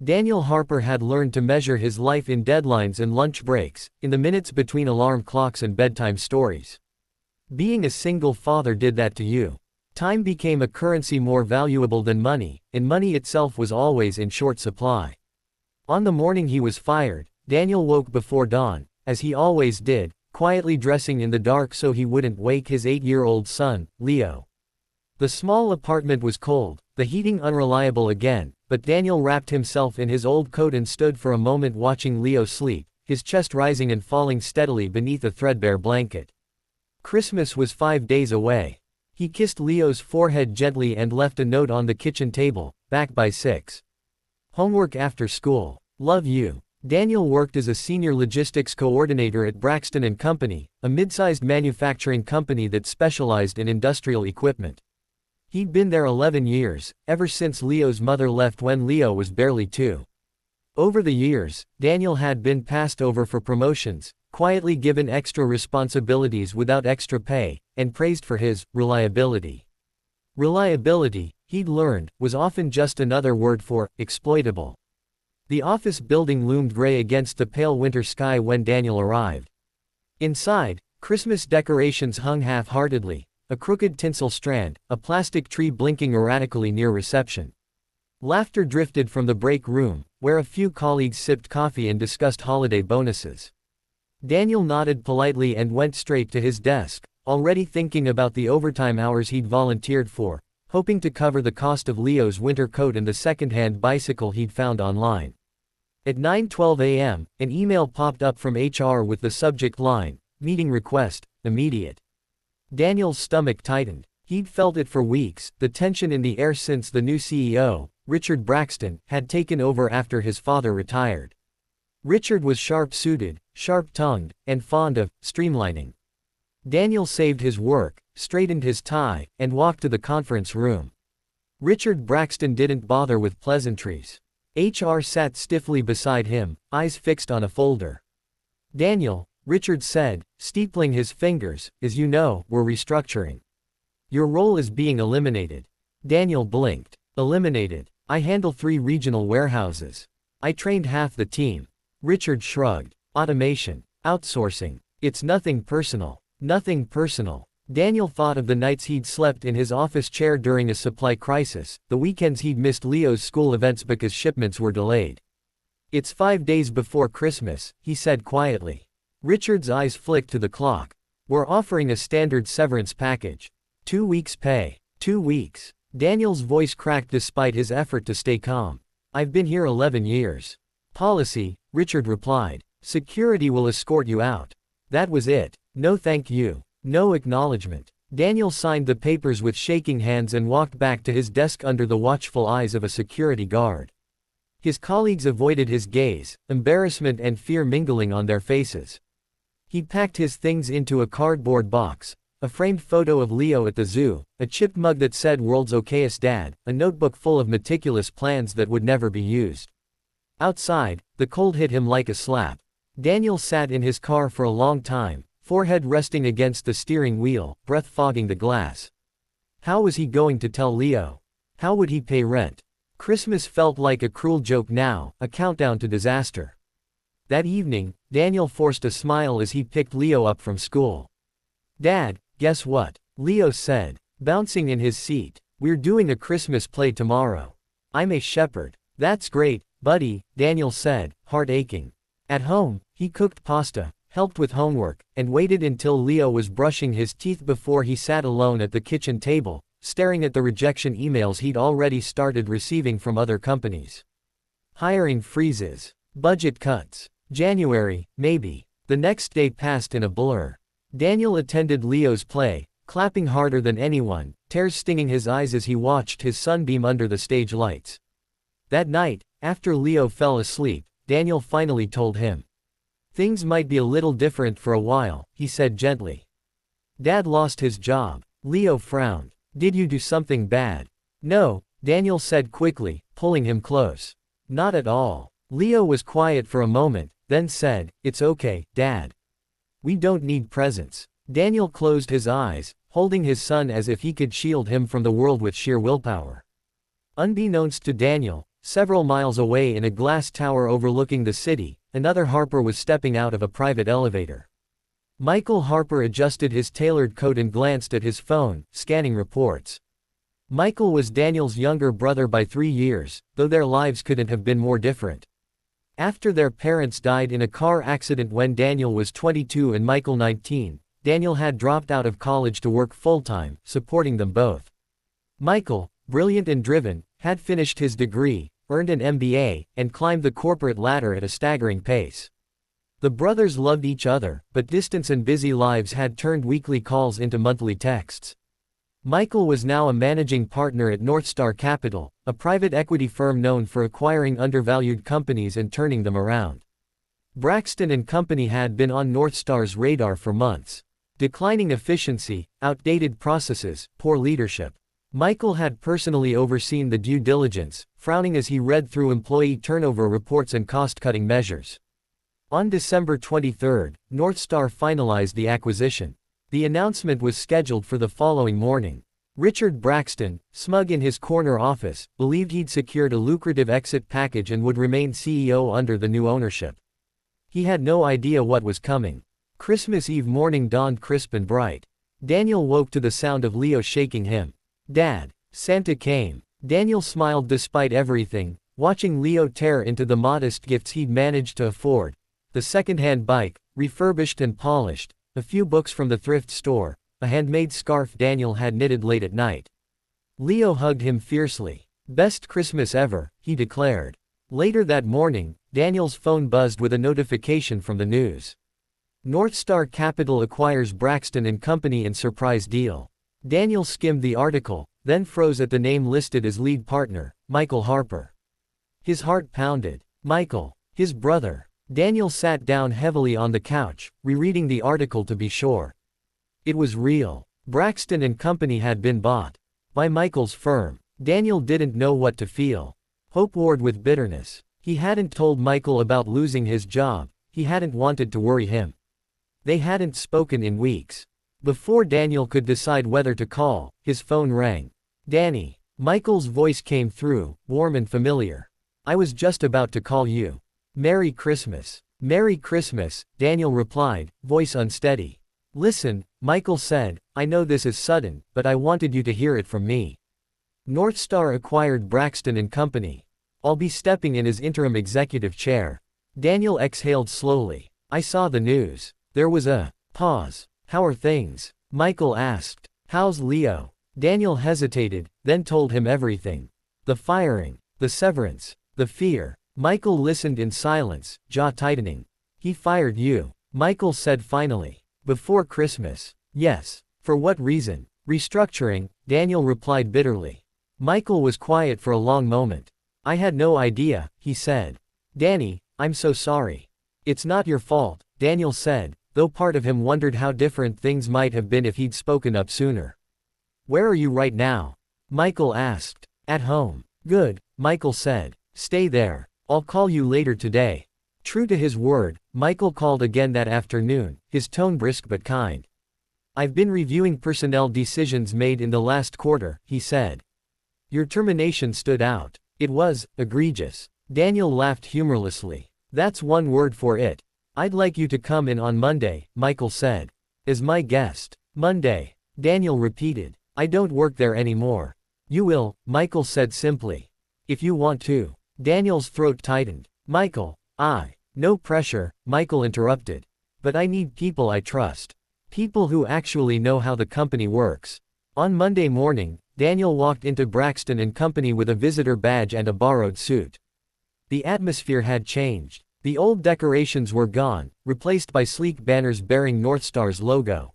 Daniel Harper had learned to measure his life in deadlines and lunch breaks, in the minutes between alarm clocks and bedtime stories. Being a single father did that to you. Time became a currency more valuable than money, and money itself was always in short supply. On the morning he was fired, Daniel woke before dawn, as he always did, quietly dressing in the dark so he wouldn't wake his 8-year-old son, Leo. The small apartment was cold, the heating unreliable again, but Daniel wrapped himself in his old coat and stood for a moment watching Leo sleep, his chest rising and falling steadily beneath a threadbare blanket. Christmas was 5 days away. He kissed Leo's forehead gently and left a note on the kitchen table, back by 6. Homework after school. Love you. Daniel worked as a senior logistics coordinator at Braxton & Company, a mid-sized manufacturing company that specialized in industrial equipment. He'd been there 11 years, ever since Leo's mother left when Leo was barely 2. Over the years, Daniel had been passed over for promotions, quietly given extra responsibilities without extra pay, and praised for his reliability. Reliability, he'd learned, was often just another word for exploitable. The office building loomed gray against the pale winter sky when Daniel arrived. Inside, Christmas decorations hung half-heartedly, a crooked tinsel strand, a plastic tree blinking erratically near reception. Laughter drifted from the break room, where a few colleagues sipped coffee and discussed holiday bonuses. Daniel nodded politely and went straight to his desk, already thinking about the overtime hours he'd volunteered for, hoping to cover the cost of Leo's winter coat and the second-hand bicycle he'd found online. At 9:12 a.m., an email popped up from HR with the subject line, "Meeting request, immediate." Daniel's stomach tightened. He'd felt it for weeks, the tension in the air since the new CEO, Richard Braxton, had taken over after his father retired. Richard was sharp-suited, sharp-tongued, and fond of streamlining. Daniel saved his work, straightened his tie, and walked to the conference room. Richard Braxton didn't bother with pleasantries. HR sat stiffly beside him, eyes fixed on a folder. "Daniel," Richard said, steepling his fingers, "as you know, we're restructuring. Your role is being eliminated." Daniel blinked. "Eliminated? I handle 3 regional warehouses. I trained half the team." Richard shrugged. "Automation. Outsourcing. It's nothing personal." Nothing personal. Daniel thought of the nights he'd slept in his office chair during a supply crisis, the weekends he'd missed Leo's school events because shipments were delayed. "It's 5 days before Christmas," he said quietly. Richard's eyes flicked to the clock. "We're offering a standard severance package. 2 weeks' pay." 2 weeks. Daniel's voice cracked despite his effort to stay calm. "I've been here 11 years. Policy," Richard replied. "Security will escort you out." That was it. No thank you. No acknowledgement. Daniel signed the papers with shaking hands and walked back to his desk under the watchful eyes of a security guard. His colleagues avoided his gaze, embarrassment and fear mingling on their faces. He packed his things into a cardboard box, a framed photo of Leo at the zoo, a chipped mug that said "World's Okayest Dad," a notebook full of meticulous plans that would never be used. Outside, the cold hit him like a slap. Daniel sat in his car for a long time, forehead resting against the steering wheel, breath fogging the glass. How was he going to tell Leo? How would he pay rent? Christmas felt like a cruel joke now, a countdown to disaster. That evening, Daniel forced a smile as he picked Leo up from school. "Dad, guess what?" Leo said, bouncing in his seat. "We're doing a Christmas play tomorrow. I'm a shepherd." "That's great, buddy," Daniel said, heart aching. At home, he cooked pasta, helped with homework, and waited until Leo was brushing his teeth before he sat alone at the kitchen table, staring at the rejection emails he'd already started receiving from other companies. Hiring freezes. Budget cuts. January, maybe. The next day passed in a blur. Daniel attended Leo's play, clapping harder than anyone, tears stinging his eyes as he watched his son beam under the stage lights. That night, after Leo fell asleep, Daniel finally told him. "Things might be a little different for a while," he said gently. "Dad lost his job." Leo frowned. "Did you do something bad?" "No," Daniel said quickly, pulling him close. "Not at all." Leo was quiet for a moment, then said, "It's okay, Dad. We don't need presents." Daniel closed his eyes, holding his son as if he could shield him from the world with sheer willpower. Unbeknownst to Daniel, Several miles away in a glass tower overlooking the city, another Harper was stepping out of a private elevator. Michael Harper adjusted his tailored coat and glanced at his phone, scanning reports. Michael was Daniel's younger brother by 3 years, though their lives couldn't have been more different. After their parents died in a car accident when Daniel was 22 and Michael 19, Daniel had dropped out of college to work full-time, supporting them both. Michael, brilliant and driven, had finished his degree, earned an MBA, and climbed the corporate ladder at a staggering pace. The brothers loved each other, but distance and busy lives had turned weekly calls into monthly texts. Michael was now a managing partner at Northstar Capital, a private equity firm known for acquiring undervalued companies and turning them around. Braxton and Company had been on Northstar's radar for months. Declining efficiency, outdated processes, poor leadership. Michael had personally overseen the due diligence, frowning as he read through employee turnover reports and cost-cutting measures. On December 23, Northstar finalized the acquisition. The announcement was scheduled for the following morning. Richard Braxton, smug in his corner office, believed he'd secured a lucrative exit package and would remain CEO under the new ownership. He had no idea what was coming. Christmas Eve morning dawned crisp and bright. Daniel woke to the sound of Leo shaking him. "Dad, Santa came." Daniel smiled despite everything, watching Leo tear into the modest gifts he'd managed to afford. The second-hand bike, refurbished and polished, a few books from the thrift store, a handmade scarf Daniel had knitted late at night. Leo hugged him fiercely. "Best Christmas ever," he declared. Later that morning, Daniel's phone buzzed with a notification from the news. Northstar Capital acquires Braxton and Company in surprise deal. Daniel skimmed the article, then froze at the name listed as lead partner, Michael Harper. His heart pounded. Michael, his brother. Daniel sat down heavily on the couch, rereading the article to be sure. It was real. Braxton and Company had been bought by Michael's firm. Daniel didn't know what to feel. Hope warred with bitterness. He hadn't told Michael about losing his job. He hadn't wanted to worry him. They hadn't spoken in weeks. Before Daniel could decide whether to call, his phone rang. "Danny." Michael's voice came through, warm and familiar. "I was just about to call you. Merry Christmas." "Merry Christmas," Daniel replied, voice unsteady. "Listen," Michael said, "I know this is sudden, but I wanted you to hear it from me. Northstar acquired Braxton and Company. I'll be stepping in as interim executive chair." Daniel exhaled slowly. "I saw the news." There was a pause. "How are things?" Michael asked. "How's Leo?" Daniel hesitated, then told him everything. The firing, the severance, the fear. Michael listened in silence, jaw tightening. "He fired you," Michael said finally. "Before Christmas." "Yes." "For what reason?" "Restructuring," Daniel replied bitterly. Michael was quiet for a long moment. "I had no idea," he said. "Danny, I'm so sorry." "It's not your fault," Daniel said, though part of him wondered how different things might have been if he'd spoken up sooner. "Where are you right now?" Michael asked. "At home." "Good," Michael said. "Stay there. I'll call you later today." True to his word, Michael called again that afternoon, his tone brisk but kind. "I've been reviewing personnel decisions made in the last quarter," he said. "Your termination stood out. It was egregious." Daniel laughed humorlessly. "That's one word for it. I'd like you to come in on Monday," Michael said. "As my guest." "Monday," Daniel repeated. "I don't work there anymore." "You will," Michael said simply. "If you want to." Daniel's throat tightened. "Michael, no pressure," Michael interrupted. "But I need people I trust. People who actually know how the company works." On Monday morning, Daniel walked into Braxton and Company with a visitor badge and a borrowed suit. The atmosphere had changed. The old decorations were gone, replaced by sleek banners bearing Northstar's logo.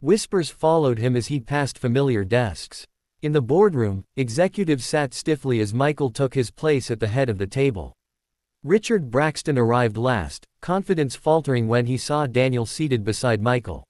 Whispers followed him as he passed familiar desks. In the boardroom, executives sat stiffly as Michael took his place at the head of the table. Richard Braxton arrived last, confidence faltering when he saw Daniel seated beside Michael.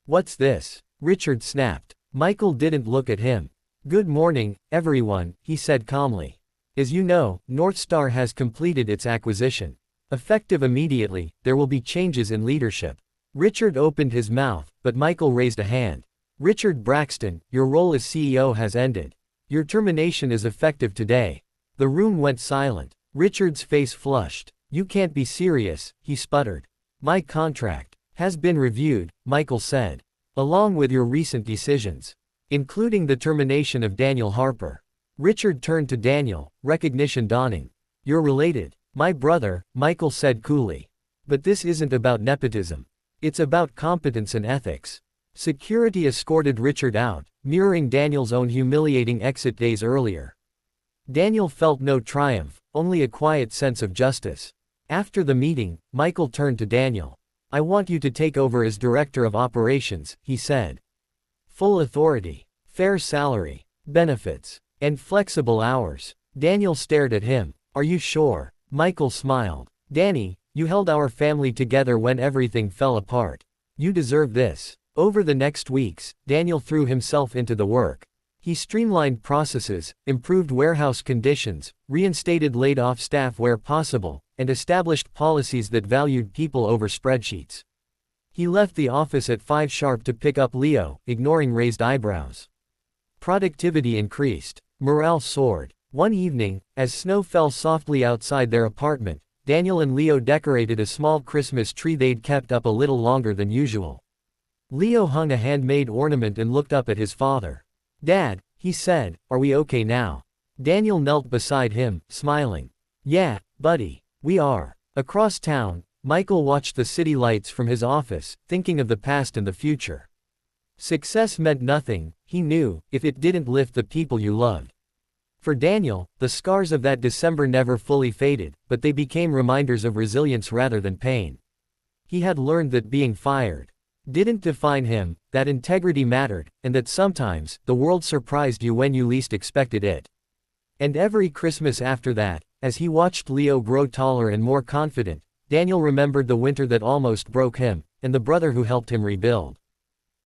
"What's this?" Richard snapped. Michael didn't look at him. "Good morning, everyone," he said calmly. "As you know, Northstar has completed its acquisition. Effective immediately, there will be changes in leadership." Richard opened his mouth, but Michael raised a hand. "Richard Braxton, your role as CEO has ended. Your termination is effective today." The room went silent. Richard's face flushed. "You can't be serious," he sputtered. "My contract has been reviewed," Michael said. "Along with your recent decisions, including the termination of Daniel Harper." Richard turned to Daniel, recognition dawning. "You're related." "My brother," Michael said coolly. "But this isn't about nepotism. It's about competence and ethics." Security escorted Richard out, mirroring Daniel's own humiliating exit days earlier. Daniel felt no triumph, only a quiet sense of justice. After the meeting, Michael turned to Daniel. "I want you to take over as director of operations," he said. "Full authority, fair salary, benefits, and flexible hours." Daniel stared at him. "Are you sure?" Michael smiled. "Danny, you held our family together when everything fell apart. You deserve this." Over the next weeks, Daniel threw himself into the work. He streamlined processes, improved warehouse conditions, reinstated laid-off staff where possible, and established policies that valued people over spreadsheets. He left the office at 5 sharp to pick up Leo, ignoring raised eyebrows. Productivity increased. Morale soared. One evening, as snow fell softly outside their apartment, Daniel and Leo decorated a small Christmas tree they'd kept up a little longer than usual. Leo hung a handmade ornament and looked up at his father. "Dad," he said, "are we okay now?" Daniel knelt beside him, smiling. "Yeah, buddy, we are." Across town, Michael watched the city lights from his office, thinking of the past and the future. Success meant nothing, he knew, if it didn't lift the people you loved. For Daniel, the scars of that December never fully faded, but they became reminders of resilience rather than pain. He had learned that being fired didn't define him, that integrity mattered, and that sometimes, the world surprised you when you least expected it. And every Christmas after that, as he watched Leo grow taller and more confident, Daniel remembered the winter that almost broke him, and the brother who helped him rebuild.